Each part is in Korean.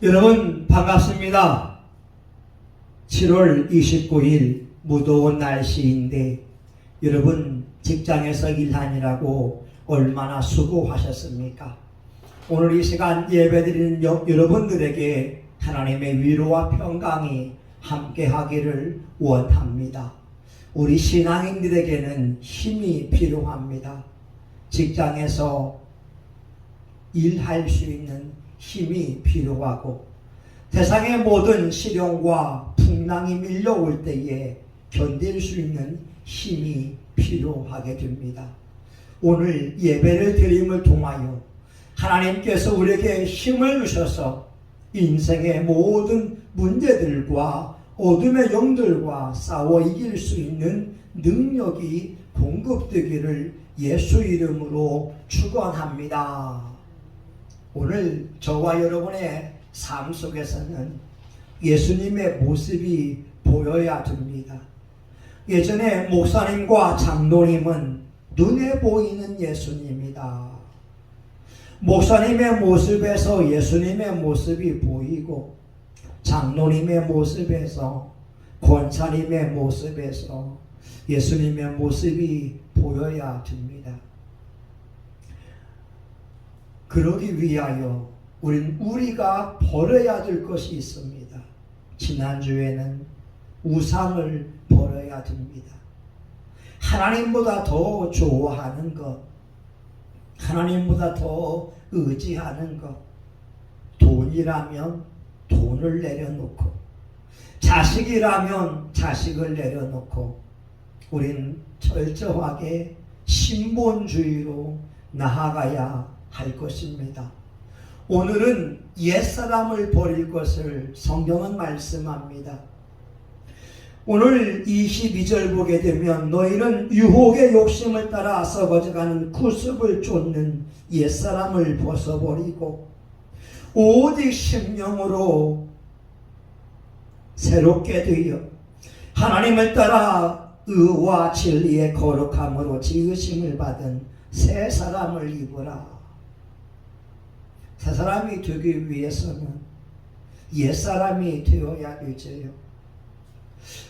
여러분 반갑습니다. 7월 29일 무더운 날씨인데 여러분 직장에서 일하느라고 얼마나 수고하셨습니까? 오늘 이 시간 예배드리는 여러분들에게 하나님의 위로와 평강이 함께하기를 원합니다. 우리 신앙인들에게는 힘이 필요합니다. 직장에서 일할 수 있는 힘이 필요하고 세상의 모든 시련과 풍랑이 밀려올 때에 견딜 수 있는 힘이 필요하게 됩니다. 오늘 예배를 드림을 통하여 하나님께서 우리에게 힘을 주셔서 인생의 모든 문제들과 어둠의 영들과 싸워 이길 수 있는 능력이 공급되기를 예수 이름으로 축원합니다. 오늘 저와 여러분의 삶 속에서는 예수님의 모습이 보여야 됩니다. 예전에 목사님과 장로님은 눈에 보이는 예수님이다. 목사님의 모습에서 예수님의 모습이 보이고 장로님의 모습에서 권사님의 모습에서 예수님의 모습이 보여야 됩니다. 그러기 위하여 우리가 버려야 될 것이 있습니다. 지난주에는 우상을 버려야 됩니다. 하나님보다 더 좋아하는 것, 하나님보다 더 의지하는 것, 돈이라면 돈을 내려놓고 자식이라면 자식을 내려놓고 우린 철저하게 신본주의로 나아가야 할 것입니다. 오늘은 옛사람을 버릴 것을 성경은 말씀합니다. 오늘 22절 보게 되면 너희는 유혹의 욕심을 따라 썩어져가는 구습을 쫓는 옛사람을 벗어버리고 오직 심령으로 새롭게 되어 하나님을 따라 의와 진리의 거룩함으로 지으심을 받은 새 사람을 입으라. 새 사람이 되기 위해서는 옛 사람이 되어야 되지요.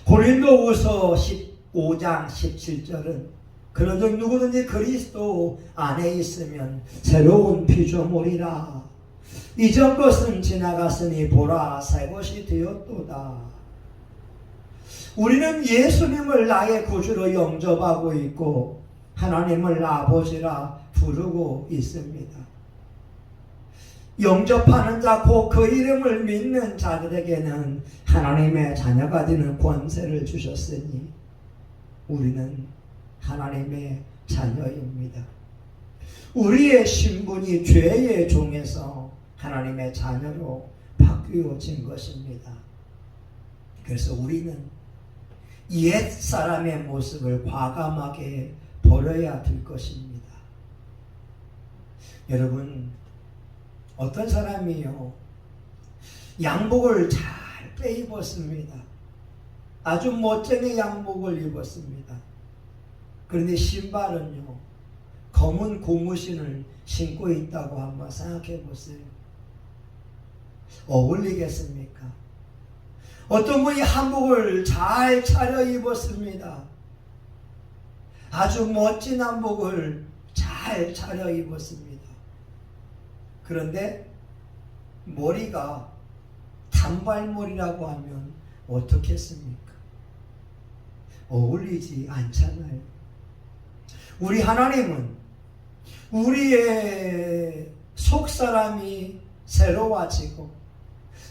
고린도후서 15장 17절은 그런즉 누구든지 그리스도 안에 있으면 새로운 피조물이라. 이전 것은 지나갔으니 보라 새 것이 되었도다. 우리는 예수님을 나의 구주로 영접하고 있고 하나님을 아버지라 부르고 있습니다. 영접하는 자, 곧 그 이름을 믿는 자들에게는 하나님의 자녀가 되는 권세를 주셨으니 우리는 하나님의 자녀입니다. 우리의 신분이 죄의 종에서 하나님의 자녀로 바뀌어진 것입니다. 그래서 우리는 옛 사람의 모습을 과감하게 버려야 될 것입니다. 여러분, 어떤 사람이요, 양복을 잘 빼입었습니다. 아주 멋쟁이 양복을 입었습니다. 그런데 신발은요, 검은 고무신을 신고 있다고 한번 생각해 보세요. 어울리겠습니까? 어떤 분이 한복을 잘 차려 입었습니다. 아주 멋진 한복을 잘 차려 입었습니다. 그런데 머리가 단발머리라고 하면 어떻겠습니까? 어울리지 않잖아요. 우리 하나님은 우리의 속사람이 새로워지고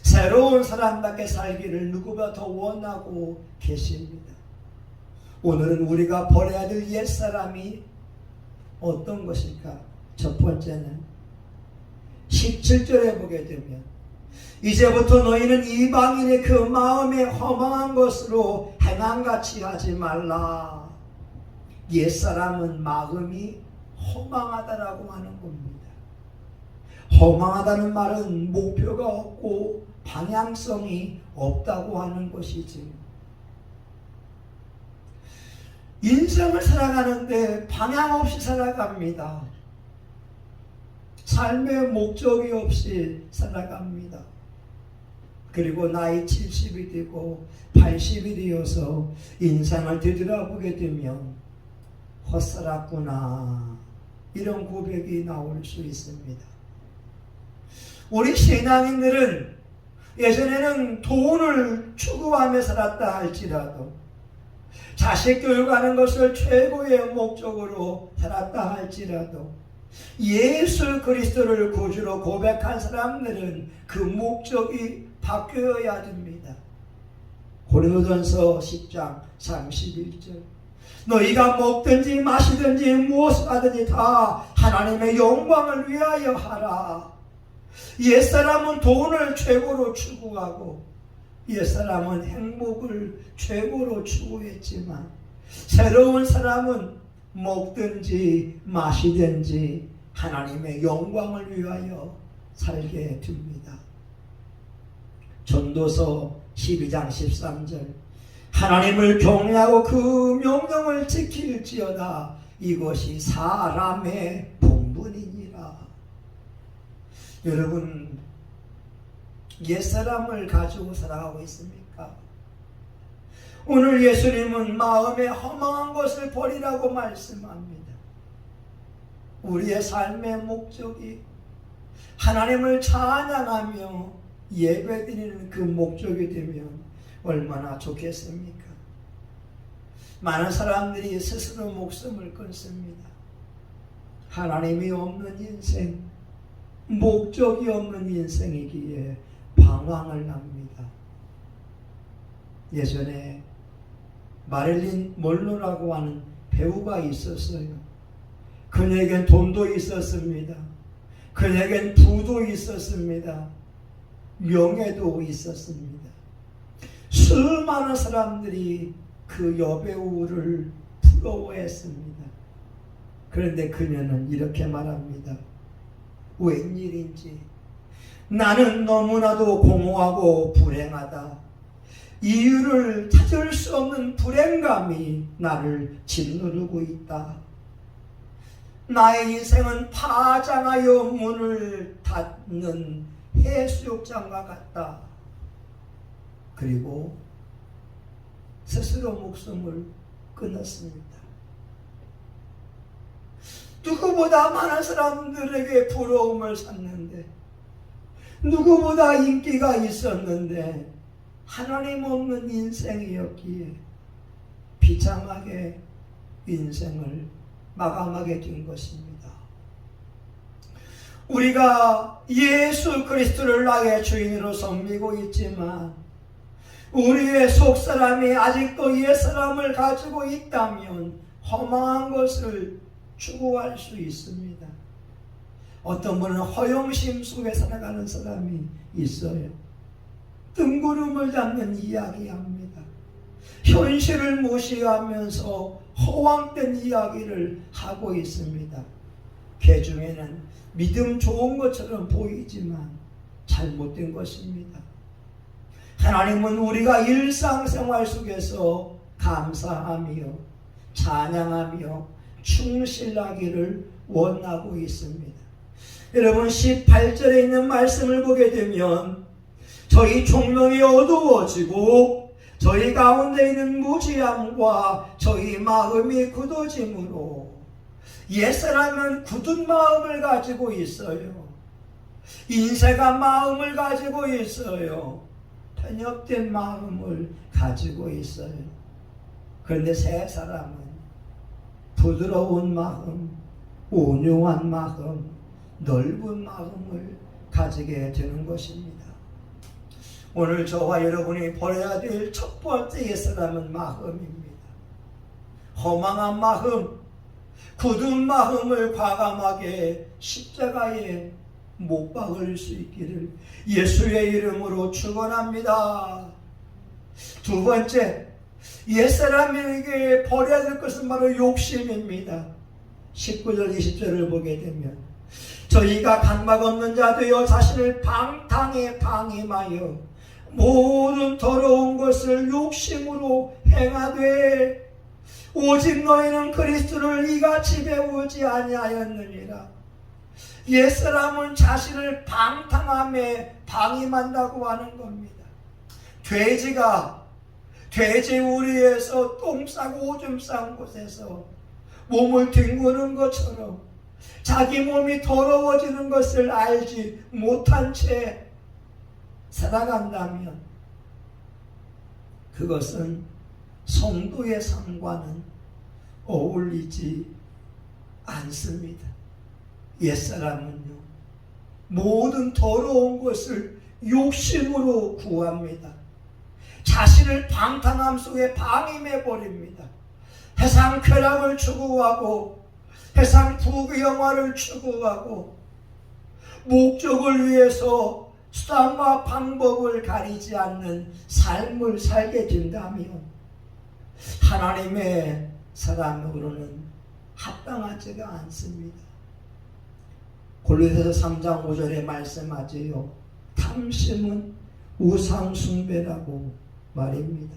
새로운 사람답게 살기를 누구보다 더 원하고 계십니다. 오늘은 우리가 버려야 될 옛사람이 어떤 것일까? 첫 번째는 17절에 보게 되면 이제부터 너희는 이방인의 그 마음에 허망한 것으로 행함같이 하지 말라. 옛사람은 마음이 허망하다라고 하는 겁니다. 허망하다는 말은 목표가 없고 방향성이 없다고 하는 것이지. 인생을 살아가는데 방향 없이 살아갑니다. 삶의 목적이 없이 살아갑니다. 그리고 나이 70이 되고 80이 되어서 인생을 되돌아보게 되면 헛살았구나, 이런 고백이 나올 수 있습니다. 우리 신앙인들은 예전에는 돈을 추구하며 살았다 할지라도, 자식 교육하는 것을 최고의 목적으로 살았다 할지라도, 예수 그리스도를 구주로 고백한 사람들은 그 목적이 바뀌어야 됩니다. 고린도전서 10장 31절, 너희가 먹든지 마시든지 무엇을 하든지 다 하나님의 영광을 위하여 하라. 옛사람은 돈을 최고로 추구하고 옛사람은 행복을 최고로 추구했지만, 새로운 사람은 먹든지 마시든지 하나님의 영광을 위하여 살게 됩니다. 전도서 12장 13절, 하나님을 경외하고 그 명령을 지킬지어다. 이것이 사람의 본분이니라. 여러분, 옛사람을 가지고 살아가고 있습니까? 오늘 예수님은 마음에 허망한 것을 버리라고 말씀합니다. 우리의 삶의 목적이 하나님을 찬양하며 예배드리는 그 목적이 되면 얼마나 좋겠습니까? 많은 사람들이 스스로 목숨을 끊습니다. 하나님이 없는 인생, 목적이 없는 인생이기에 방황을 합니다. 예전에 마릴린 먼로라고 하는 배우가 있었어요. 그에겐 돈도 있었습니다. 그에겐 부도 있었습니다. 명예도 있었습니다. 수많은 사람들이 그 여배우를 부러워했습니다. 그런데 그녀는 이렇게 말합니다. 웬일인지 나는 너무나도 공허하고 불행하다. 이유를 찾을 수 없는 불행감이 나를 짓누르고 있다. 나의 인생은 파장하여 문을 닫는 해수욕장과 같다. 그리고 스스로 목숨을 끊었습니다. 누구보다 많은 사람들에게 부러움을 샀는데, 누구보다 인기가 있었는데, 하나님 없는 인생이었기에 비참하게 인생을 마감하게 된 것입니다. 우리가 예수 그리스도를 나의 주인으로 섬기고 있지만, 우리의 속사람이 아직도 옛사람을 가지고 있다면 허망한 것을 추구할 수 있습니다. 어떤 분은 허영심 속에 살아가는 사람이 있어요. 뜬구름을 잡는 이야기합니다. 현실을 무시하면서 허황된 이야기를 하고 있습니다. 그 중에는 믿음 좋은 것처럼 보이지만 잘못된 것입니다. 하나님은 우리가 일상생활 속에서 감사하며 찬양하며 충실하기를 원하고 있습니다. 여러분, 18절에 있는 말씀을 보게 되면 저희 총명이 어두워지고 저희 가운데 있는 무지함과 저희 마음이 굳어짐으로, 옛사람은 굳은 마음을 가지고 있어요. 인색한 마음을 가지고 있어요. 편협된 마음을 가지고 있어요. 그런데 새 사람은 부드러운 마음, 온유한 마음, 넓은 마음을 가지게 되는 것입니다. 오늘 저와 여러분이 버려야 될 첫 번째 옛사람은 마음입니다. 허망한 마음, 굳은 마음을 과감하게 십자가에 못 박을 수 있기를 예수의 이름으로 축원합니다. 두 번째, 옛사람에게 버려야 될 것은 바로 욕심입니다. 19절 20절을 보게 되면, 저희가 강박 없는 자 되어 자신을 방탕에 방임하여 모든 더러운 것을 욕심으로 행하되, 오직 너희는 그리스도를 이같이 배우지 아니하였느니라. 옛사람은 자신을 방탕함에 방임한다고 하는 겁니다. 돼지 우리에서 똥 싸고 오줌 싼 곳에서 몸을 뒹구는 것처럼 자기 몸이 더러워지는 것을 알지 못한 채 살아간다면 그것은 성도의 삶과는 어울리지 않습니다. 옛사람은요, 모든 더러운 것을 욕심으로 구합니다. 자신을 방탕함 속에 방임해 버립니다. 세상 쾌락을 추구하고 세상 부귀영화를 추구하고 목적을 위해서 수단과 방법을 가리지 않는 삶을 살게 된다면 하나님의 사람으로는 합당하지가 않습니다. 골로새서 3장 5절에 말씀하지요. 탐심은 우상 숭배라고 말입니다.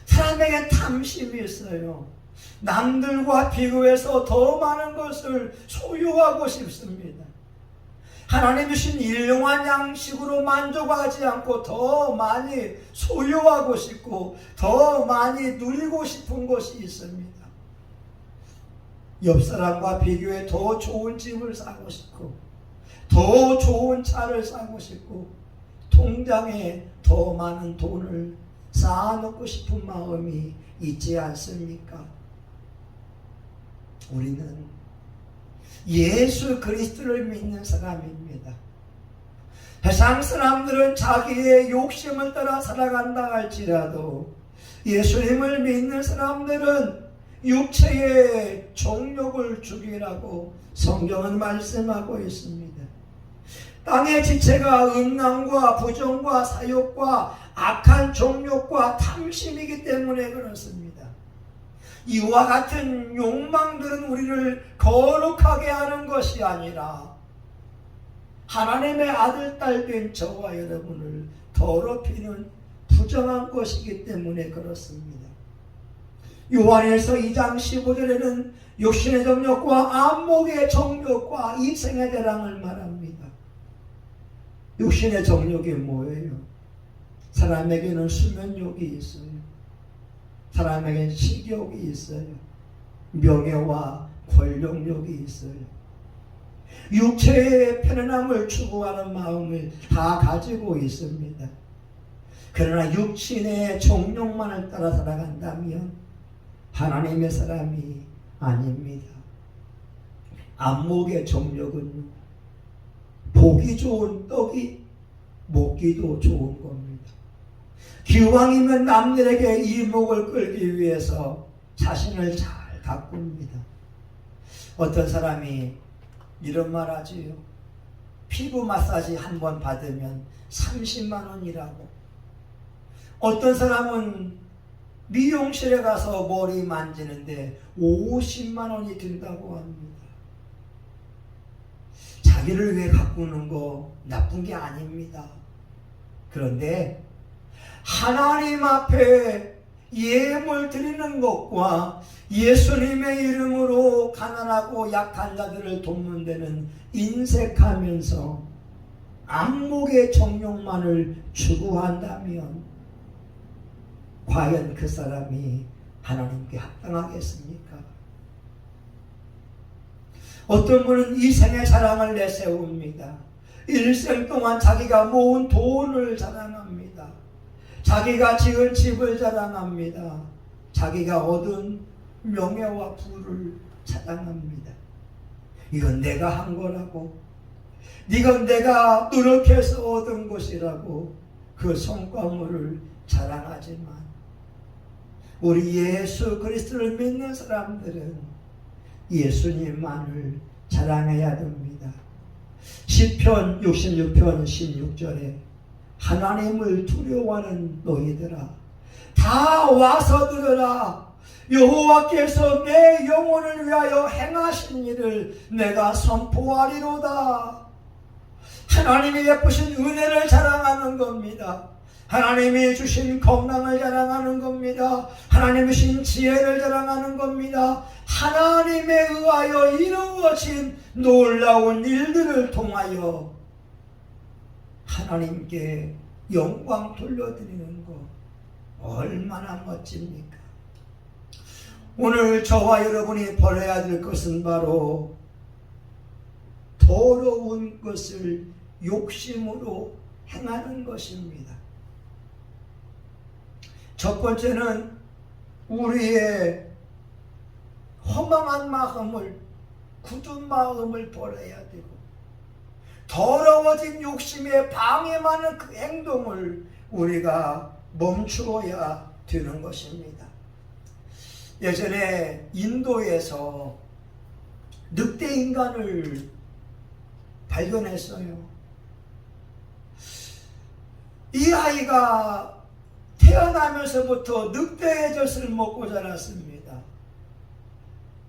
사람에게 탐심이 있어요. 남들과 비교해서 더 많은 것을 소유하고 싶습니다. 하나님 주신 일용한 양식으로 만족하지 않고 더 많이 소유하고 싶고 더 많이 누리고 싶은 것이 있습니다. 옆 사람과 비교해 더 좋은 집을 사고 싶고 더 좋은 차를 사고 싶고 통장에 더 많은 돈을 쌓아놓고 싶은 마음이 있지 않습니까? 우리는 예수 그리스도를 믿는 사람입니다. 세상 사람들은 자기의 욕심을 따라 살아간다 할지라도 예수님을 믿는 사람들은 육체의 정욕을 죽이라고 성경은 말씀하고 있습니다. 땅의 지체가 음란과 부정과 사욕과 악한 정욕과 탐심이기 때문에 그렇습니다. 이와 같은 욕망들은 우리를 거룩하게 하는 것이 아니라 하나님의 아들, 딸 된 저와 여러분을 더럽히는 부정한 것이기 때문에 그렇습니다. 요한일서 2장 15절에는 육신의 정욕과 안목의 정욕과 이생의 자랑을 말합니다. 육신의 정욕이 뭐예요? 사람에게는 수면욕이 있어요. 사람에게는 식욕이 있어요. 명예와 권력욕이 있어요. 육체의 편안함을 추구하는 마음을 다 가지고 있습니다. 그러나 육신의 정욕만을 따라 살아간다면 하나님의 사람이 아닙니다. 안목의 정욕은 보기 좋은 떡이 먹기도 좋은 겁니다. 기왕이면 남들에게 이목을 끌기 위해서 자신을 잘 가꿉니다. 어떤 사람이 이런 말 하지요. 피부 마사지 한 번 받으면 30만 원이라고. 어떤 사람은 미용실에 가서 머리 만지는데 50만 원이 든다고 합니다. 자기를 위해 가꾸는 거 나쁜 게 아닙니다. 그런데 하나님 앞에 예물 드리는 것과 예수님의 이름으로 가난하고 약한 자들을 돕는 데는 인색하면서 안목의 정욕만을 추구한다면 과연 그 사람이 하나님께 합당하겠습니까? 어떤 분은 이생의 자랑을 내세웁니다. 일생 동안 자기가 모은 돈을 자랑합니다. 자기가 지은 집을 자랑합니다. 자기가 얻은 명예와 부를 자랑합니다. 이건 내가 한 거라고, 이건 내가 노력해서 얻은 것이라고 그 성과물을 자랑하지만 우리 예수 그리스도를 믿는 사람들은 예수님만을 자랑해야 됩니다. 시편 66편 16절에 하나님을 두려워하는 너희들아 다 와서 들으라. 여호와께서 내 영혼을 위하여 행하신 일을 내가 선포하리로다. 하나님이 예쁘신 은혜를 자랑하는 겁니다. 하나님이 주신 건강을 자랑하는 겁니다. 하나님이 주신 지혜를 자랑하는 겁니다. 하나님에 의하여 이루어진 놀라운 일들을 통하여 하나님께 영광 돌려드리는 거 얼마나 멋집니까? 오늘 저와 여러분이 버려야 될 것은 바로 더러운 것을 욕심으로 행하는 것입니다. 첫 번째는 우리의 허망한 마음을, 굳은 마음을 버려야 되고, 더러워진 욕심에 방해하는 그 행동을 우리가 멈추어야 되는 것입니다. 예전에 인도에서 늑대 인간을 발견했어요. 이 아이가 태어나면서부터 늑대의 젖을 먹고 자랐습니다.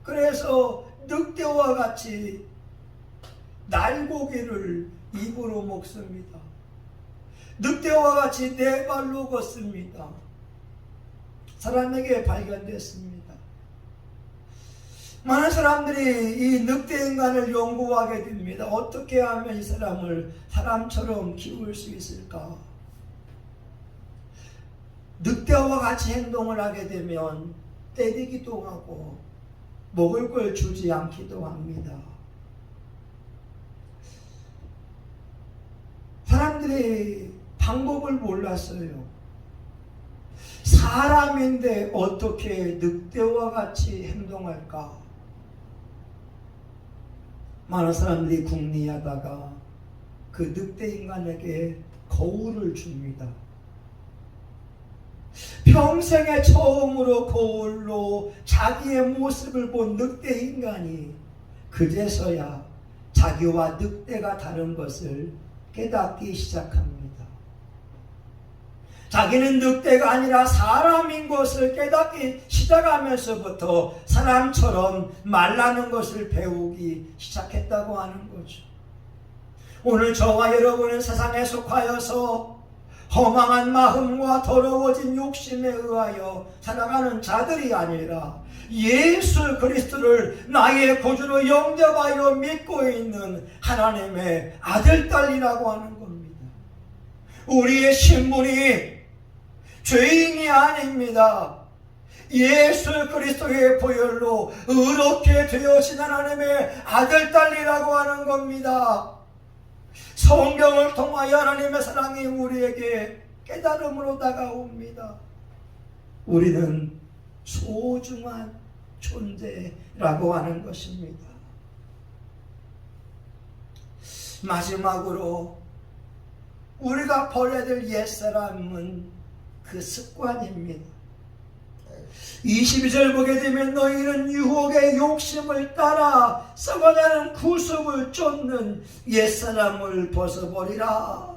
그래서 늑대와 같이 날고기를 입으로 먹습니다. 늑대와 같이 네 발로 걷습니다. 사람에게 발견됐습니다. 많은 사람들이 이 늑대 인간을 연구하게 됩니다. 어떻게 하면 이 사람을 사람처럼 키울 수 있을까? 늑대와 같이 행동을 하게 되면 때리기도 하고 먹을 걸 주지 않기도 합니다. 사람들이 방법을 몰랐어요. 사람인데 어떻게 늑대와 같이 행동할까? 많은 사람들이 궁리하다가 그 늑대 인간에게 거울을 줍니다. 평생에 처음으로 거울로 자기의 모습을 본 늑대 인간이 그제서야 자기와 늑대가 다른 것을 깨닫기 시작합니다. 자기는 늑대가 아니라 사람인 것을 깨닫기 시작하면서부터 사람처럼 말라는 것을 배우기 시작했다고 하는 거죠. 오늘 저와 여러분은 세상에 속하여서 허망한 마음과 더러워진 욕심에 의하여 살아가는 자들이 아니라 예수 그리스도를 나의 구주로 영접하여 믿고 있는 하나님의 아들, 딸이라고 하는 겁니다. 우리의 신분이 죄인이 아닙니다. 예수 그리스도의 보혈로 의롭게 되어진 하나님의 아들, 딸이라고 하는 겁니다. 성경을 통하여 하나님의 사랑이 우리에게 깨달음으로 다가옵니다. 우리는 소중한 존재라고 하는 것입니다. 마지막으로 우리가 버려야 될 옛사람은 그 습관입니다. 22절 보게 되면 너희는 유혹의 욕심을 따라 썩어가는 구습을 쫓는 옛사람을 벗어버리라.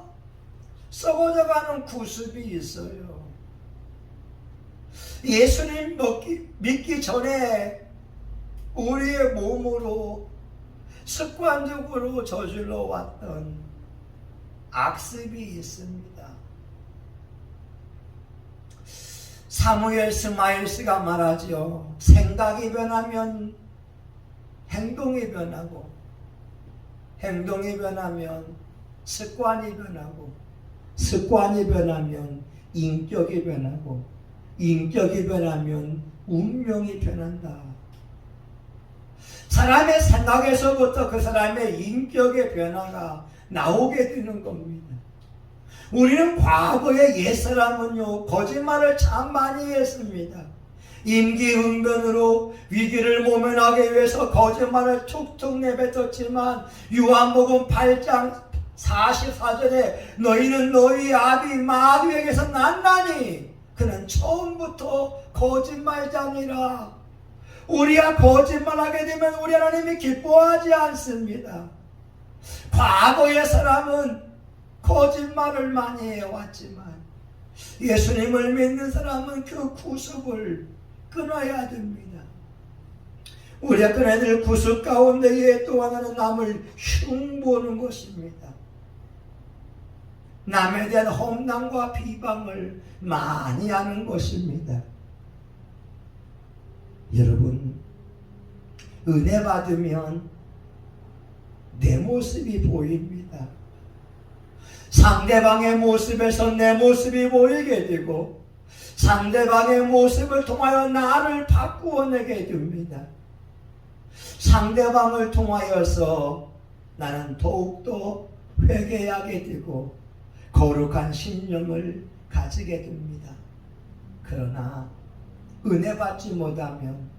썩어져가는 구습이 있어요. 예수님 믿기 전에 우리의 몸으로 습관적으로 저질러 왔던 악습이 있습니다. 사무엘 스마일스가 말하죠. 생각이 변하면 행동이 변하고, 행동이 변하면 습관이 변하고, 습관이 변하면 인격이 변하고, 인격이 변하면 운명이 변한다. 사람의 생각에서부터 그 사람의 인격의 변화가 나오게 되는 겁니다. 우리는 과거의 옛사람은요, 거짓말을 참 많이 했습니다. 임기응변으로 위기를 모면하기 위해서 거짓말을 툭툭 내뱉었지만 요한복음 8장 44절에 너희는 너희 아비 마귀에게서 났나니 그는 처음부터 거짓말장이라. 우리가 거짓말하게 되면 우리 하나님이 기뻐하지 않습니다. 과거의 사람은 거짓말을 많이 해왔지만 예수님을 믿는 사람은 그 구습을 끊어야 됩니다. 우리가 끊어야 될 구습 가운데에 또 하나는 남을 흉보는 것입니다. 남에 대한 험담과 비방을 많이 하는 것입니다. 여러분, 은혜 받으면 내 모습이 보입니다. 상대방의 모습에서 내 모습이 보이게 되고 상대방의 모습을 통하여 나를 바꾸어내게 됩니다. 상대방을 통하여서 나는 더욱더 회개하게 되고 거룩한 심령을 가지게 됩니다. 그러나 은혜 받지 못하면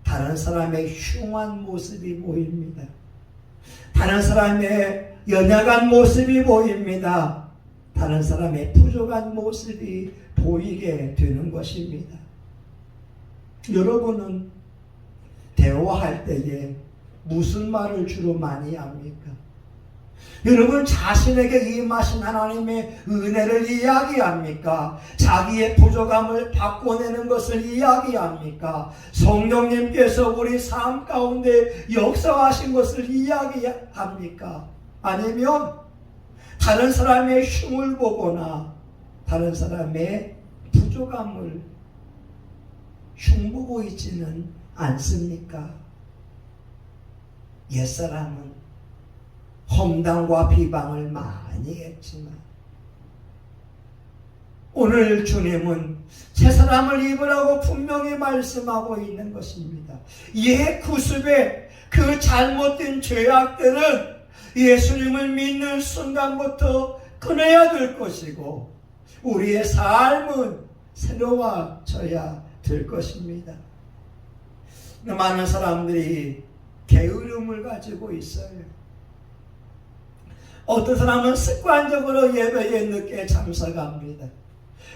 다른 사람의 흉한 모습이 보입니다. 다른 사람의 연약한 모습이 보입니다. 다른 사람의 부족한 모습이 보이게 되는 것입니다. 여러분은 대화할 때에 무슨 말을 주로 많이 합니까? 여러분 자신에게 임하신 하나님의 은혜를 이야기합니까? 자기의 부족함을 바꿔내는 것을 이야기합니까? 성령님께서 우리 삶 가운데 역사하신 것을 이야기합니까? 아니면 다른 사람의 흉을 보거나 다른 사람의 부족함을 흉보고 있지는 않습니까? 옛사람은 험담과 비방을 많이 했지만 오늘 주님은 새 사람을 입으라고 분명히 말씀하고 있는 것입니다. 옛 구습의 그 잘못된 죄악들은 예수님을 믿는 순간부터 끊어야 될 것이고 우리의 삶은 새로워져야 될 것입니다. 많은 사람들이 게으름을 가지고 있어요. 어떤 사람은 습관적으로 예배에 늦게 참석합니다.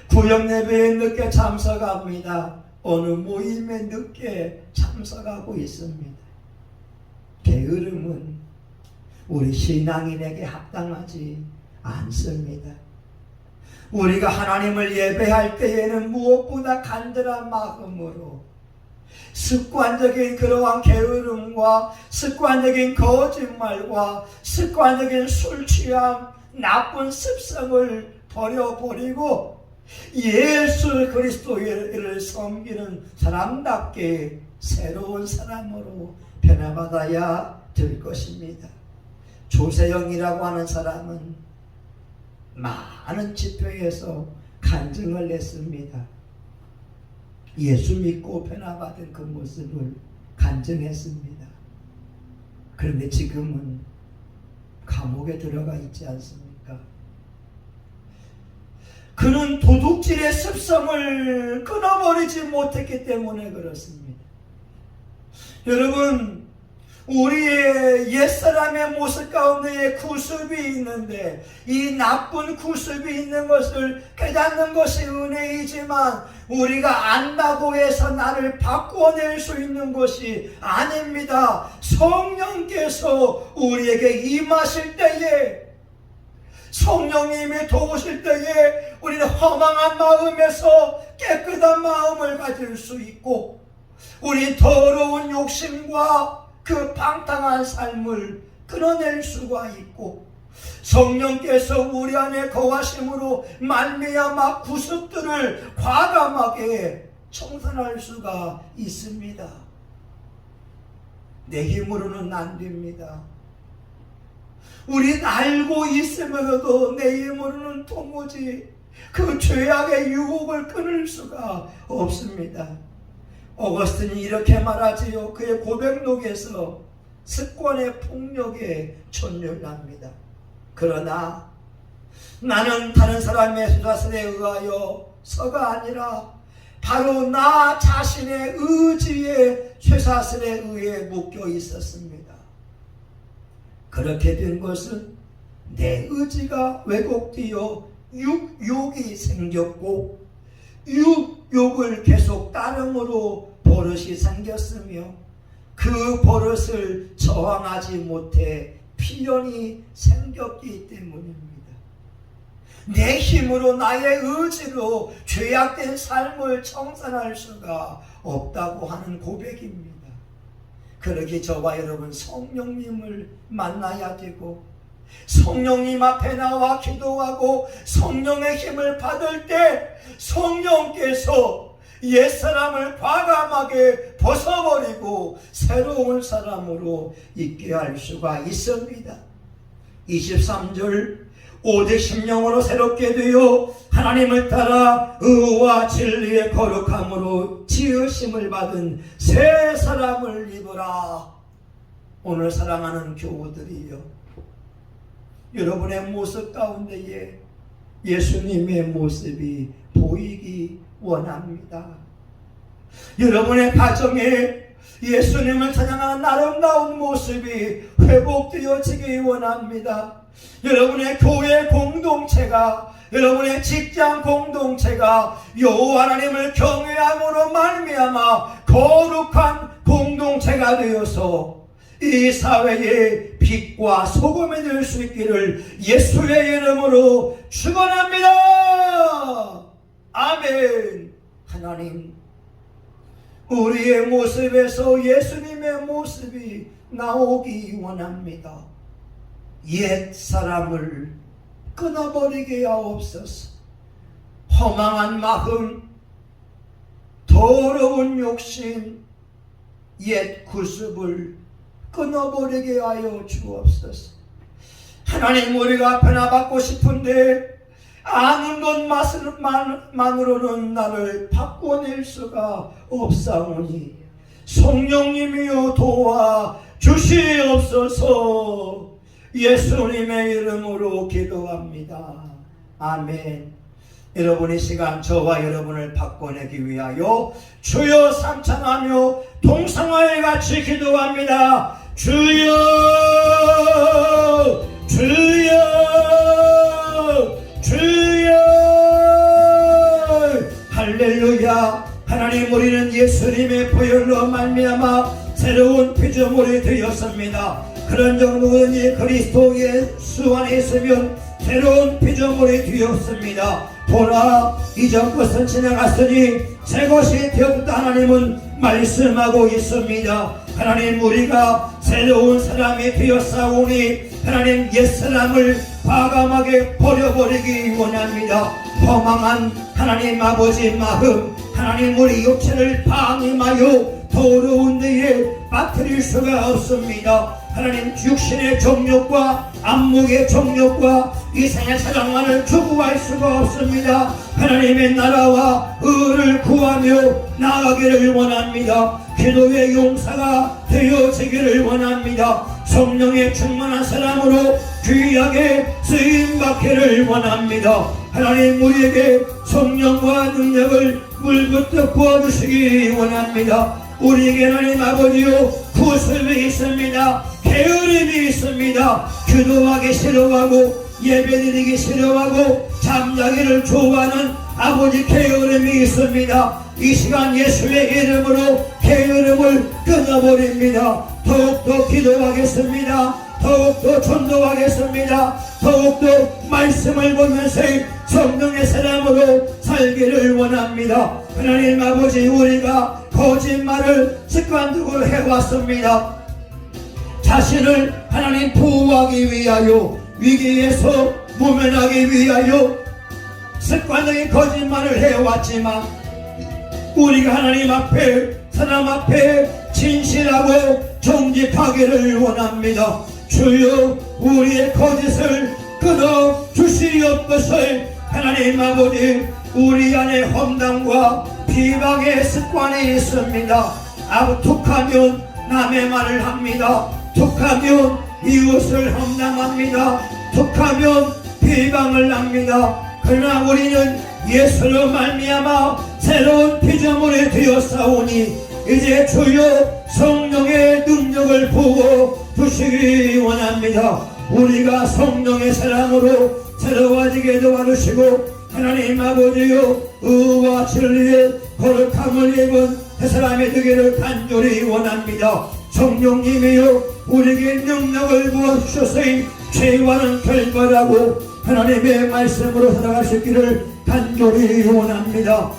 구역 예배에 늦게 참석합니다. 어느 모임에 늦게 참석하고 있습니다. 게으름은 우리 신앙인에게 합당하지 않습니다. 우리가 하나님을 예배할 때에는 무엇보다 간절한 마음으로 습관적인 그러한 게으름과 습관적인 거짓말과 습관적인 술 취함, 나쁜 습성을 버려버리고 예수 그리스도를 섬기는 사람답게 새로운 사람으로 변화받아야 될 것입니다. 조세영이라고 하는 사람은 많은 집회에서 간증을 했습니다. 예수 믿고 변화받은 그 모습을 간증했습니다. 그런데 지금은 감옥에 들어가 있지 않습니까? 그는 도둑질의 습성을 끊어버리지 못했기 때문에 그렇습니다. 여러분, 우리의 옛사람의 모습 가운데에 구습이 있는데 이 나쁜 구습이 있는 것을 깨닫는 것이 은혜이지만 우리가 안다고 해서 나를 바꿔낼 수 있는 것이 아닙니다. 성령께서 우리에게 임하실 때에 성령님이 도우실 때에 우리는 허망한 마음에서 깨끗한 마음을 가질 수 있고 우리 더러운 욕심과 그 방탕한 삶을 끊어낼 수가 있고 성령께서 우리 안에 거하심으로 말미암아 구습들을 과감하게 청산할 수가 있습니다. 내 힘으로는 안 됩니다. 우린 알고 있으면서도 내 힘으로는 도무지 그 죄악의 유혹을 끊을 수가 없습니다. 어거스틴이 이렇게 말하지요. 그의 고백록에서 습관의 폭력에 전율합니다. 그러나 나는 다른 사람의 쇠사슬에 의하여서가 아니라 바로 나 자신의 의지에 쇠사슬에 의해 묶여 있었습니다. 그렇게 된 것은 내 의지가 왜곡되어 육욕이 생겼고 육욕을 계속 따름으로 버릇이 생겼으며 그 버릇을 저항하지 못해 필연이 생겼기 때문입니다. 내 힘으로 나의 의지로 죄악된 삶을 청산할 수가 없다고 하는 고백입니다. 그러기 저와 여러분 성령님을 만나야 되고 성령님 앞에 나와 기도하고 성령의 힘을 받을 때 성령께서 옛사람을 과감하게 벗어버리고 새로운 사람으로 있게 할 수가 있습니다. 23절 오직 심령으로 새롭게 되어 하나님을 따라 의와 진리의 거룩함으로 지으심을 받은 새 사람을 입으라. 오늘 사랑하는 교우들이여, 여러분의 모습 가운데에 예수님의 모습이 보이기 원합니다. 여러분의 가정에 예수님을 찬양하는 아름다운 모습이 회복되어지기 원합니다. 여러분의 교회 공동체가, 여러분의 직장 공동체가 여호와 하나님을 경외함으로 말미암아 거룩한 공동체가 되어서 이 사회의 빛과 소금이 될 수 있기를 예수의 이름으로 축원합니다. 아멘. 하나님, 우리의 모습에서 예수님의 모습이 나오기 원합니다. 옛 사람을 끊어버리게 하옵소서. 허망한 마음, 더러운 욕심, 옛 구습을 끊어버리게 하여 주옵소서. 하나님, 우리가 변화받고 싶은데 아는 것만으로는 나를 바꿔낼 수가 없사오니 성령님이여 도와 주시옵소서. 예수님의 이름으로 기도합니다. 아멘. 여러분, 이 시간 저와 여러분을 바꿔내기 위하여 주여 삼창하며 동성화에 같이 기도합니다. 주여, 주여, 주여. 할렐루야. 하나님, 우리는 예수님의 보혈로 말미암아 새로운 피조물이 되었습니다. 그런 정도는 그리스도 예수 안에 있으면 새로운 피조물이 되었습니다. 보라, 이전 것은 지나갔으니 새 것이 되었다. 하나님은 말씀하고 있습니다. 하나님, 우리가 새로운 사람이 되었사오니 하나님, 옛사람을 과감하게 버려버리기 원합니다. 허망한 하나님 아버지 마음, 하나님, 우리 육체를 방임하여 더러운 데에 빠뜨릴 수가 없습니다. 하나님, 육신의 정욕과 안목의 정욕과 이 세상 사랑만을 추구할 수가 없습니다. 하나님의 나라와 의를 구하며 나아가기를 원합니다. 기도의 용사가 되어지기를 원합니다. 성령의 충만한 사람으로 귀하게 쓰임받기를 원합니다. 하나님, 우리에게 성령과 능력을 물부터 부어주시기 원합니다. 우리에게 하나님 아버지요, 구습이 있습니다. 게으름이 있습니다. 기도하기 싫어하고 예배드리기 싫어하고 잠자기를 좋아하는 아버지 게으름이 있습니다. 이 시간 예수의 이름으로 게으름을 끊어버립니다. 더욱더 기도하겠습니다. 더욱더 전도하겠습니다. 더욱더 말씀을 보면서 성령의 사람으로 살기를 원합니다. 하나님 아버지, 우리가 거짓말을 습관적으로 해왔습니다. 자신을 하나님 보호하기 위하여, 위기에서 모면하기 위하여 습관적인 거짓말을 해왔지만 우리가 하나님 앞에, 사람 앞에 진실하고 정직하기를 원합니다. 주여, 우리의 거짓을 끊어 주시옵소서. 하나님 아버지, 우리 안에 험담과 비방의 습관이 있습니다. 툭하면 남의 말을 합니다. 툭하면 이웃을 험담합니다. 툭하면 비방을 합니다. 그러나 우리는 예수로 말미암아 새로운 피조물이 되었사오니 이제 주여 성령의 능력을 부어 주시기 원합니다. 우리가 성령의 사랑으로 새로워지게 도와주시고 하나님 아버지여, 의와 진리의 거룩함을 입은 그 사람이 되기를 간절히 원합니다. 성령님이여, 우리에게 능력을 부어주셔서 죄와는 결별하고 하나님의 말씀으로 살아갈 수 있기를 간절히 원합니다.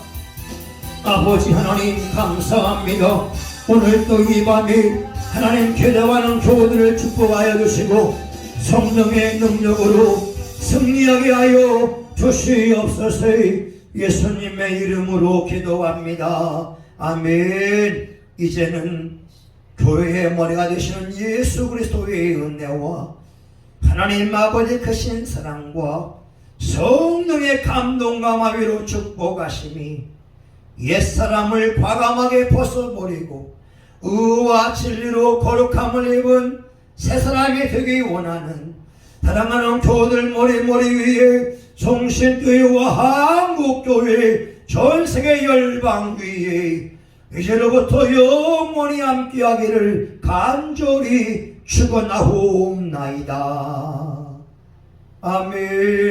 아버지 하나님, 감사합니다. 오늘 또 이 밤에 하나님 기도하는 교우들을 축복하여 주시고 성령의 능력으로 승리하게 하여 주시옵소서. 예수님의 이름으로 기도합니다. 아멘. 이제는 교회의 머리가 되시는 예수 그리스도의 은혜와 하나님 아버지 크신 사랑과 성령의 감동과 마비로 축복하심이 옛사람을 과감하게 벗어버리고 의와 진리로 거룩함을 입은 새사람이 되기 원하는 사랑하는 교우들 머리 위에 종신교회와 한국교회 전세계 열방교회 이제로부터 영원히 함께하기를 간절히 축원하옵나이다. 아멘.